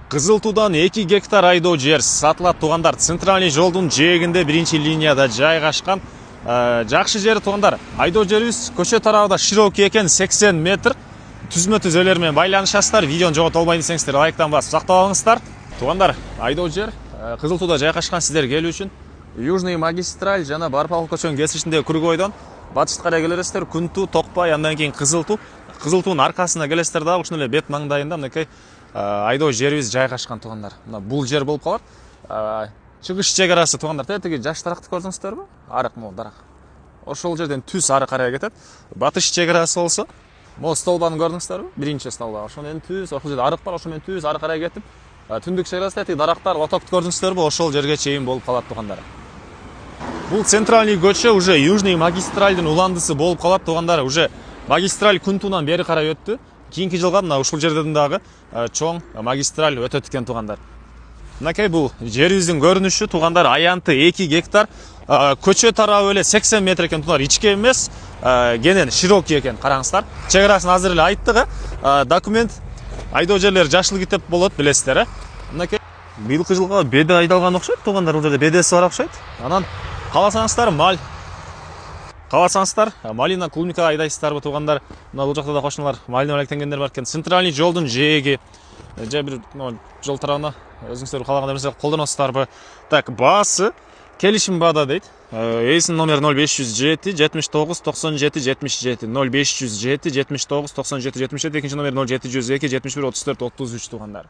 Кызыл Туудан 2 гектар айдоо жер сатылат туугандар. Центральный жолдун жээгинде биринчи линияда жайгашкан. Жакшы жери туугандар. Айдоо жерибиз көчө тарабында широкий экен, 80 метр. Түзмө-түз элер менен байланышасыздар. Видеону жогото албайын десеңиздер, лайктан басып сактап алыңыздар. Туугандар, айдоо жер Кызыл Тууда жайгашкан. Сиздер келүү үчүн Южный магистраль жана Барпалык көчөнүн кесишиндеги Кургойдон батышка карай келесиздер. Күнтүү, Токпай, андан кийин Кызыл Туу. Кызыл Туунун аркасына келесиздер дагы ушул эле бет маңдайында мынакей айдоо жерибиз жайгашкан туугандар. Мына бул жер болуп калат. Чыгыш чек арасы туугандар. Тетиги жаш даракты көрдүңүздөрбү? Арык могу дарак. Ошол жерден түз ары карай кетет. Батыш чек арасы болсо, могу столбаны көрдүңүздөрбү? Биринчи столба. Ошол менен түз, ошол жерде арык бар, ошол менен түз ары карай кетип, түндүк чек арасы тетиги дарактар, лотокту көрдүңүздөрбү? Ошол жерге чейин болуп калат туугандар. Бул центральный көчө уже Южный магистральдын уландысы болуп калат туугандар. Уже магистраль Күнтүүнөн бери карай өттү. Кийинки жылга мына ушул жерден дагы чоң магистраль өтөт экен туугандар. Мынакей бул жерибиздин көрүнүшү туугандар. Аянты 2 гектар. Көчө тарабы эле 80 метр экен туугандар. Ичке эмес, кенен широкий экен. Караңыздар. Чек арасын азыр эле айттык. Документ айдоо жерлер жашыл китеп болот, билесиздер. Мынакей быйылкы жылга беде айдалган окшойт туугандар. Бул жерде бедеси бар окшойт. Анан кааласаңыздар малина, клубника айдайсыздарбы туугандар. Мына бул жакта да кошуналар малина алектенгендер бар экен. Центральный жолдун жээги же бир жол тарабына өзүңүздөр каалаган нерсе колдоносуздарбы? Так, баасы келишим баада дейт. Эйсин номер 0507 79 97 77 0507 79 97 77, экинчи номер 0702 71 34 33 туугандар.